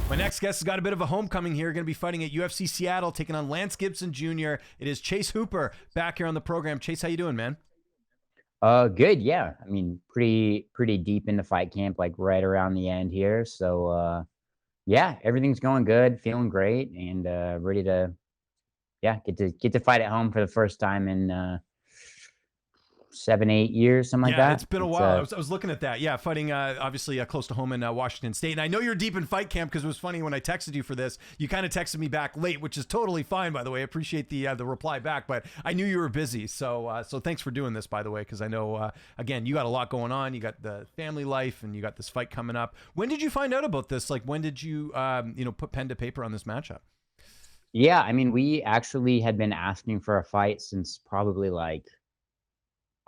My next guest has got a bit of a homecoming here. Going to be fighting at UFC Seattle, taking on Lance Gibson Jr. It is Chase Hooper back here on the program. Chase, how you doing, man? Good. Yeah. I mean, pretty deep into fight camp, like right around the end here. So, yeah, everything's going good, feeling great, and ready to, yeah, get to fight at home for the first time in 7, 8 years, something like Yeah, it's that. been a It's while. I was looking at that. Yeah, fighting obviously close to home in Washington State. And I know you're deep in fight camp because it was funny when I texted you for this. You kind of texted me back late, which is totally fine, by the way. I appreciate the reply back, but I knew you were busy. So thanks for doing this, by the way, because I know again you got a lot going on. You got the family life, and you got this fight coming up. When did you find out about this? Like, when did you put pen to paper on this matchup? Yeah. I mean, we actually had been asking for a fight since probably like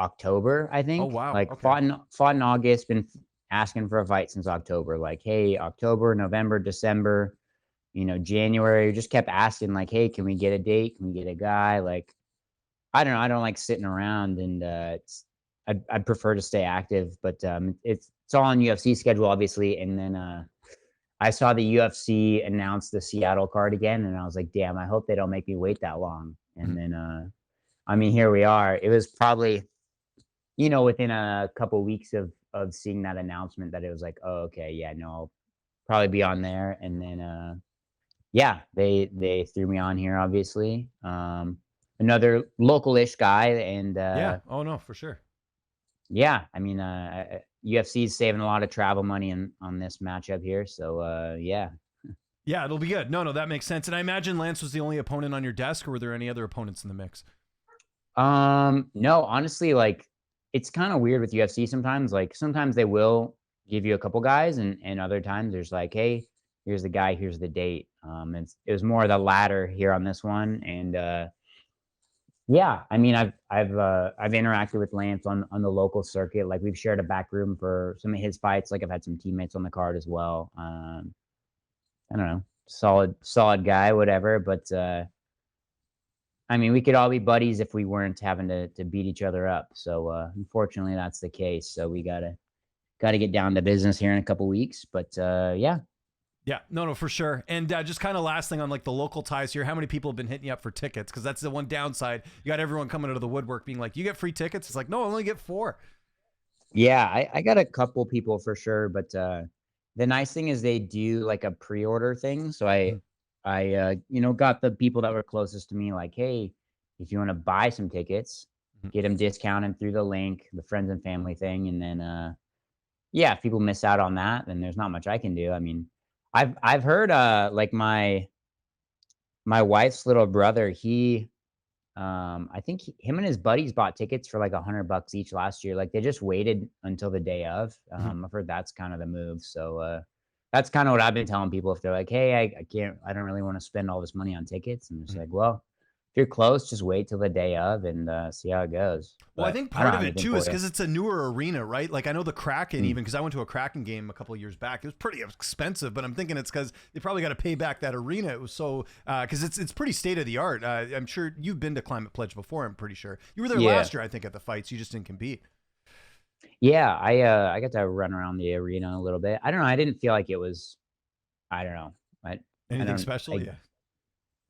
October, I Oh think. wow, Like okay. fought in August, been asking for a fight since October. Like, hey, October, November, December, January, just kept asking, like, hey, can we get a date? Can we get a guy? Like, I don't know. I don't like sitting around, and I'd prefer to stay active, but it's all on UFC schedule, obviously. And then I saw the UFC announce the Seattle card again, and I was like, damn, I hope they don't make me wait that long. And Mhm. then I mean, here we are. It was probably within a couple weeks of seeing that announcement that it was like, oh, okay, yeah, no, I'll probably be on there. And then yeah, they threw me on here, obviously. Another local-ish guy, and Yeah. Oh no, for sure. yeah, I mean, UFC is saving a lot of travel money on this matchup here, so yeah. Yeah, it'll be good. No, that makes sense. And I imagine Lance was the only opponent on your desk, or were there any other opponents in the mix? No, honestly, like it's kind of weird with UFC sometimes. Like sometimes they will give you a couple guys, and other times there's like, hey, here's the guy, here's the date. It was more of the latter here on this one, and yeah, I mean, I've interacted with Lance on the local circuit. Like we've shared a back room for some of his fights. Like I've had some teammates on the card as well. I don't know, solid guy, whatever. But I mean, we could all be buddies if we weren't having to beat each other up. So unfortunately, that's the case. So we gotta get down to business here in a couple weeks. But yeah. Yeah, no, for sure. And just kind of last thing on like the local ties here, how many people have been hitting you up for tickets? Because that's the one downside. You got everyone coming out of the woodwork being like, "You get free tickets." It's like, no, I only get four. Yeah, I got a couple people for sure, but the nice thing is they do like a pre-order thing. So Mhm. I got the people that were closest to me like, hey, if you want to buy some tickets, Mhm. get them discounted through the link, the friends and family thing, and then yeah, if people miss out on that, then there's not much I can do. I mean, I've heard like my wife's little brother, I think him and his buddies bought tickets for like $100 each last year. Like they just waited until the day of. Mhm. I've heard that's kind of the move. So that's kind of what I've been telling people. If they're like, "Hey, I can't, I don't really want to spend all this money on tickets," and it's Mhm. like, "Well, if you're close, just wait till the day of and see how it goes." Well, I But think I don't part of have it anything too is for you. because it's a newer arena, right? Like I know the Kraken, Mm. even because I went to a Kraken game a couple of years back. It was pretty expensive, but I'm thinking it's because they probably got to pay back that arena. It was so because it's pretty state of the art. I'm sure you've been to Climate Pledge before. I'm pretty sure you were there Yeah, last year. I think at the fights, you just didn't compete. yeah. I got to run around the arena a little bit. I don't know. I didn't feel like it was. I don't know. I Anything don't. special? Yeah,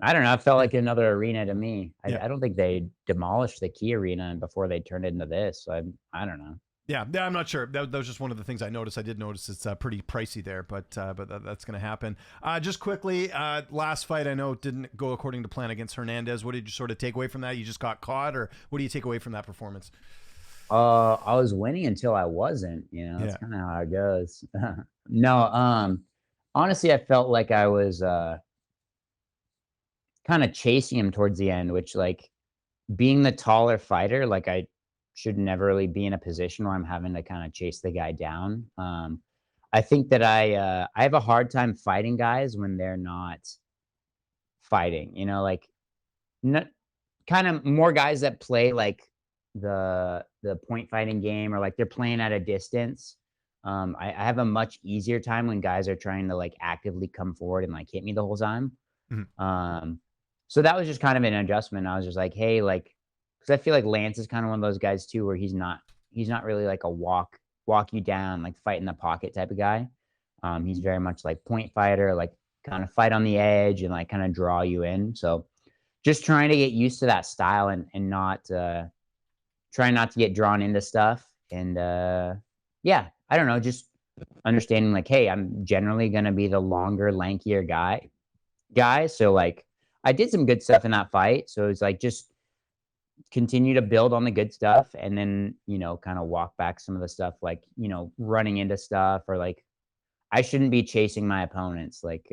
I don't know. It felt like another arena to me. yeah. I don't think they demolished the Key Arena before they turned it into this. So I don't know. Yeah, I'm not sure. That was just one of the things I noticed. I did notice it's pretty pricey there, but that's going to happen. Just quickly, last fight I know didn't go according to plan against Hernandez. What did you sort of take away from that? You just got caught, or what do you take away from that performance? I was winning until I wasn't. That's Yeah. kind of how it goes. No, honestly, I felt like I was kind of chasing him towards the end, which like being the taller fighter, like I should never really be in a position where I'm having to kind of chase the guy down. I think that I have a hard time fighting guys when they're not fighting. Like not kind of more guys that play like the point fighting game or like they're playing at a distance. I have a much easier time when guys are trying to like actively come forward and like hit me the whole time. Mhm. Um, so that was just kind of an adjustment. I was just like, hey, like, because I feel like Lance is kind of one of those guys too, where he's not really like a walk you down, like fight in the pocket type of guy. He's very much like point fighter, like kind of fight on the edge and like kind of draw you in. So just trying to get used to that style and not trying not to get drawn into stuff. And yeah, I don't know, just understanding like, hey, I'm generally gonna be the longer, lankier guy. So like I did some good stuff in that fight. So it's like just continue to build on the good stuff and then, kind of walk back some of the stuff like, running into stuff or like I shouldn't be chasing my opponents. Like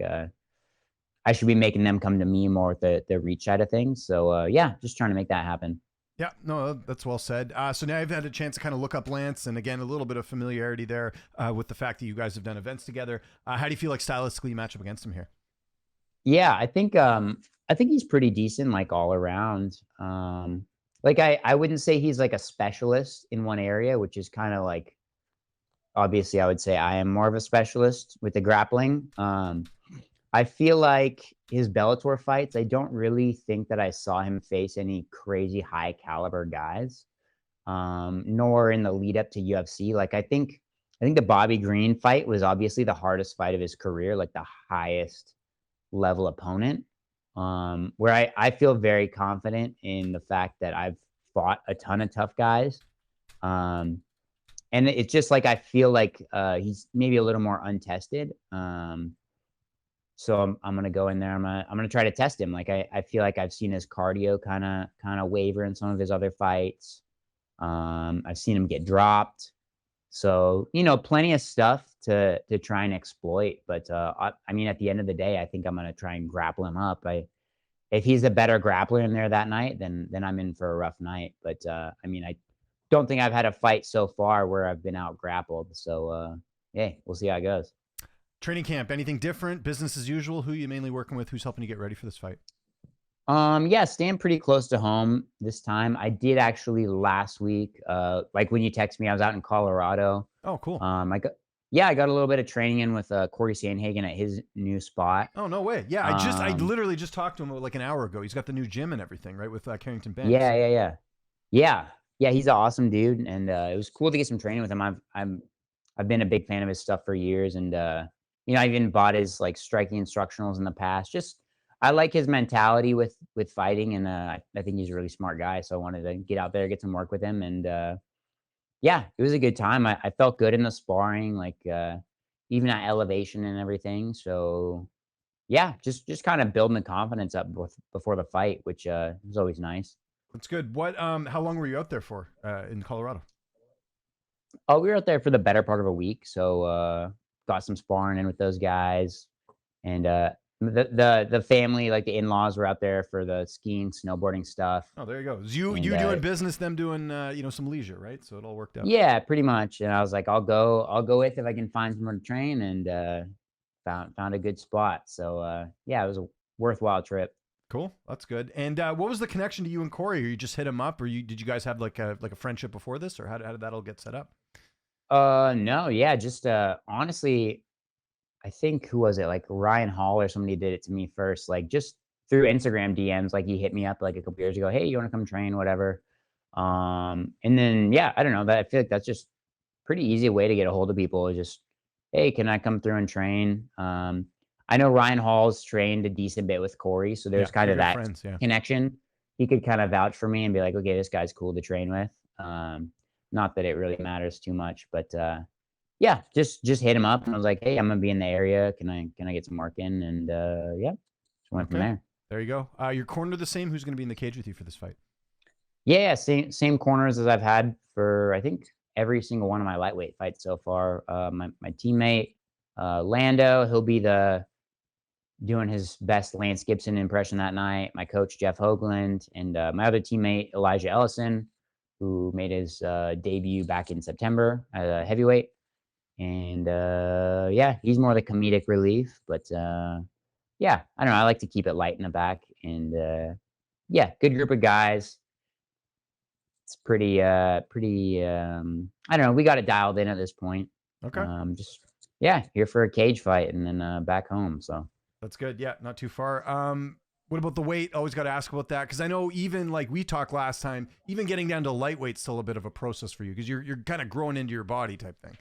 I should be making them come to me more with the reach side of things. So yeah, just trying to make that happen. Yeah, no, that's well said. So now I've had a chance to kind of look up Lance, and again, a little bit of familiarity there with the fact that you guys have done events together. How do you feel like stylistically you match up against him here? Yeah, I think he's pretty decent, like all around. Like I wouldn't say he's like a specialist in one area, which is kind of like obviously I would say I am more of a specialist with the grappling. I feel like his Bellator fights, I don't really think that I saw him face any crazy high caliber guys, nor in the lead up to UFC. Like I think the Bobby Green fight was obviously the hardest fight of his career, like the highest level opponent. Where I feel very confident in the fact that I've fought a ton of tough guys. And it's just like I feel like he's maybe a little more untested. So I'm gonna go in there. I'm gonna try to test him. Like I feel like I've seen his cardio kind of waver in some of his other fights. I've seen him get dropped. So plenty of stuff to try and exploit. But I mean, at the end of the day, I think I'm gonna try and grapple him up. If he's a better grappler in there that night, then I'm in for a rough night. But I mean, I don't think I've had a fight so far where I've been out grappled. So yeah, we'll see how it goes. Training camp, anything different? Business as usual? Who are you mainly working with? Who's helping you get ready for this fight? Yeah, staying pretty close to home this time. I did actually last week, like when you text me, I was out in Colorado. Oh, cool. I got a little bit of training in with Cory Sandhagen at his new spot. Oh, no way. Yeah, I literally just talked to him like an hour ago. He's got the new gym and everything, right, with Carrington Banks. Yeah. He's an awesome dude, and it was cool to get some training with him. I've been a big fan of his stuff for years, and I even bought his like striking instructionals in the past. Just I like his mentality with fighting, and I think he's a really smart guy. So I wanted to get out there, get some work with him, and yeah, it was a good time. I felt good in the sparring, like even at elevation and everything. So yeah, just kind of building the confidence up before the fight, which was always nice. That's good. How long were you out there for in Colorado? Oh, we were out there for the better part of a week, so got some sparring in with those guys, and the family, like the in-laws, were out there for the skiing, snowboarding stuff. Oh, there you go. You doing business, them doing some leisure, right? So it all worked out. Yeah, pretty much. And I was like, I'll go with if I can find somewhere to train, and found a good spot. So yeah, it was a worthwhile trip. Cool, that's good. And what was the connection to you and Cory? Or you just hit him up, or did you guys have like a friendship before this, or how did that all get set up? No, yeah, just honestly, I think who was it? Like Ryan Hall or somebody did it to me first, like just through Instagram DMs. Like he hit me up like a couple years ago. Hey, you want to come train, whatever. And then yeah, I don't know. That I feel like that's just pretty easy way to get a hold of people. Is just, hey, can I come through and train? I know Ryan Hall's trained a decent bit with Cory, so there's kind of that connection. He could kind of vouch for me and be like, okay, this guy's cool to train with. Not that it really matters too much, but yeah, just hit him up and I was like, hey, I'm gonna be in the area. Can I get some work in? And yeah, just went from there. There you go. Your corner the same. Who's gonna be in the cage with you for this fight? Yeah, same corners as I've had for I think every single one of my lightweight fights so far. My teammate Lando, he'll be doing his best Lance Gibson impression that night. My coach Jeff Hoagland, and my other teammate Elijah Ellison, who made his debut back in September at a heavyweight. And yeah, he's more the comedic relief, but yeah, I don't know. I like to keep it light in the back, and yeah, good group of guys. It's pretty I don't know. We got it dialed in at this point. Okay. Just yeah, here for a cage fight, and then back home. So that's good. Yeah, not too far. What about the weight? Always got to ask about that, because I know even like we talked last time, even getting down to lightweight's still a bit of a process for you because you're kind of growing into your body type thing.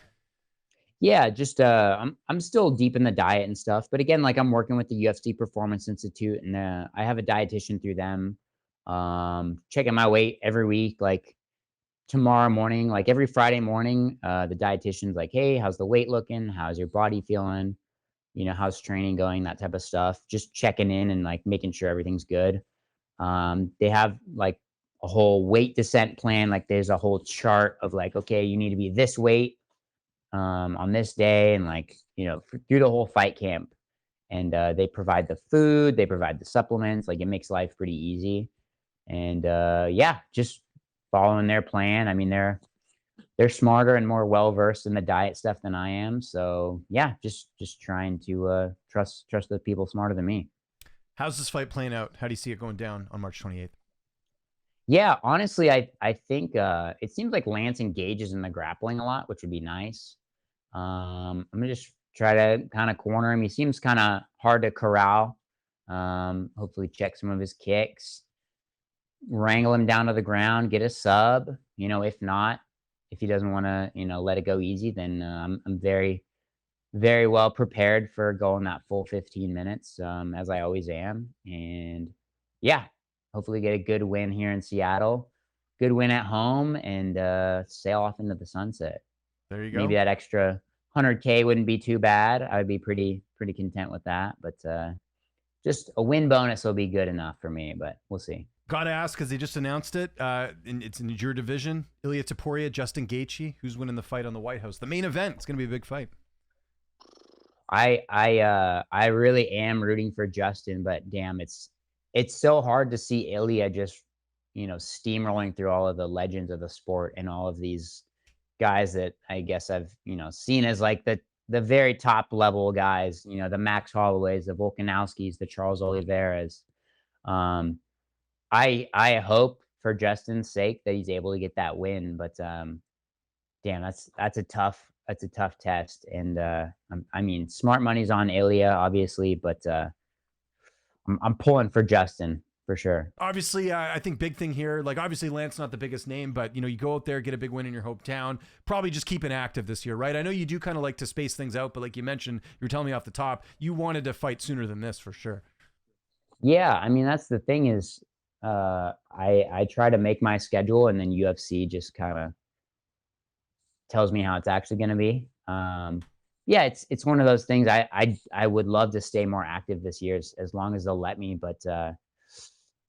Yeah, just I'm still deep in the diet and stuff, but again, like I'm working with the UFC Performance Institute, and I have a dietitian through them. Checking my weight every week, like tomorrow morning, like every Friday morning, the dietitian's like, "Hey, how's the weight looking? How's your body feeling? How's training going?" That type of stuff. Just checking in and like making sure everything's good. They have like a whole weight descent plan. Like there's a whole chart of like, okay, you need to be this weight on this day, and like through the whole fight camp. And they provide the food, they provide the supplements. Like it makes life pretty easy. And yeah, just following their plan. I mean, they're smarter and more well versed in the diet stuff than I am. So yeah, just trying to trust the people smarter than me. How's this fight playing out? How do you see it going down on March 28th? Yeah, honestly, I think it seems like Lance engages in the grappling a lot, which would be nice. I'm gonna just try to kind of corner him. He seems kind of hard to corral. Hopefully check some of his kicks, wrangle him down to the ground, get a sub. If not, if he doesn't want to, let it go easy, then I'm very, very well prepared for going that full 15 minutes, as I always am. And yeah, hopefully get a good win here in Seattle, good win at home, and sail off into the sunset. There you Maybe go. that extra 100K wouldn't be too bad. I'd be pretty content with that. But just a win bonus will be good enough for me. But we'll see. Gotta ask because they just announced it. It's in your division. Ilia Topuria, Justin Gaethje. Who's winning the fight on the White House? The main event. It's gonna be a big fight. I really am rooting for Justin, but damn, it's so hard to see Ilia just steamrolling through all of the legends of the sport and all of these guys that I guess I've seen as like the very top level guys. The Max Holloways, the Volkanowskis, the Charles Oliveras. Um, I hope for Justin's sake that he's able to get that win, but damn, that's a tough test. And I mean, smart money's on Ilia, obviously, but I'm pulling for Justin for sure. Obviously, I think big thing here. Like obviously, Lance not the biggest name, but you go out there, get a big win in your hometown. Probably just keep it active this year, right? I know you do kind of like to space things out, but like you mentioned, you were telling me off the top, you wanted to fight sooner than this for sure. Yeah, I mean that's the thing is, I try to make my schedule, and then UFC just kind of tells me how it's actually going to be. Yeah, it's one of those things. I would love to stay more active this year as long as they'll let me, but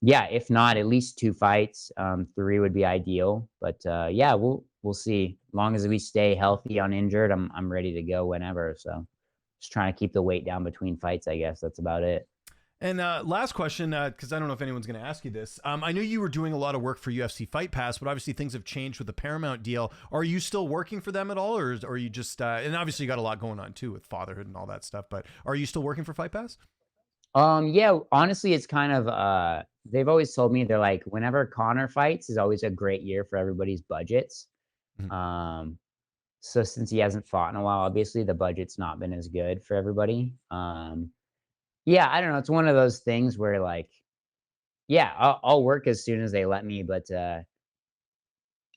yeah, if not, at least 2 fights. 3 would be ideal, but yeah, we'll see. As long as we stay healthy, uninjured, I'm ready to go whenever. So just trying to keep the weight down between fights. I guess that's about it. And last question, because I don't know if anyone's going to ask you this. I know you were doing a lot of work for UFC Fight Pass, but obviously things have changed with the Paramount deal. Are you still working for them at all, or are you just? And obviously you got a lot going on too with fatherhood and all that stuff. But are you still working for Fight Pass? Yeah, honestly, it's kind of they've always told me they're like whenever Connor fights is always a great year for everybody's budgets. Mhm. Um, so since he hasn't fought in a while, obviously the budget's not been as good for everybody. Yeah, I don't know. It's one of those things where like, yeah, I'll work as soon as they let me, but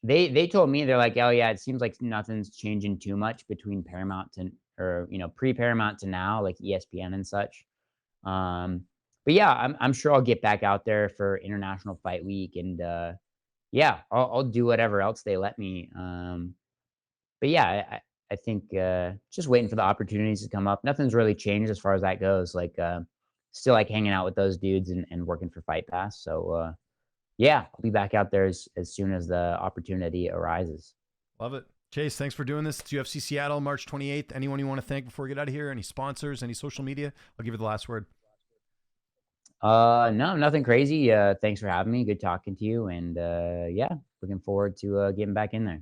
they told me they're like, oh yeah, it seems like nothing's changing too much between Paramount to or pre Paramount to now, like ESPN and such. But yeah, I'm sure I'll get back out there for International Fight Week, and yeah, I'll do whatever else they let me. But yeah, I think just waiting for the opportunities to come up. Nothing's really changed as far as that goes. Like still like hanging out with those dudes and working for Fight Pass. So yeah, I'll be back out there as soon as the opportunity arises. Love it. Chase, thanks for doing this. It's UFC Seattle, March 28th. Anyone you want to thank before we get out of here? Any sponsors, any social media? I'll give you the last word. No, nothing crazy. Thanks for having me. Good talking to you. And yeah, looking forward to getting back in there.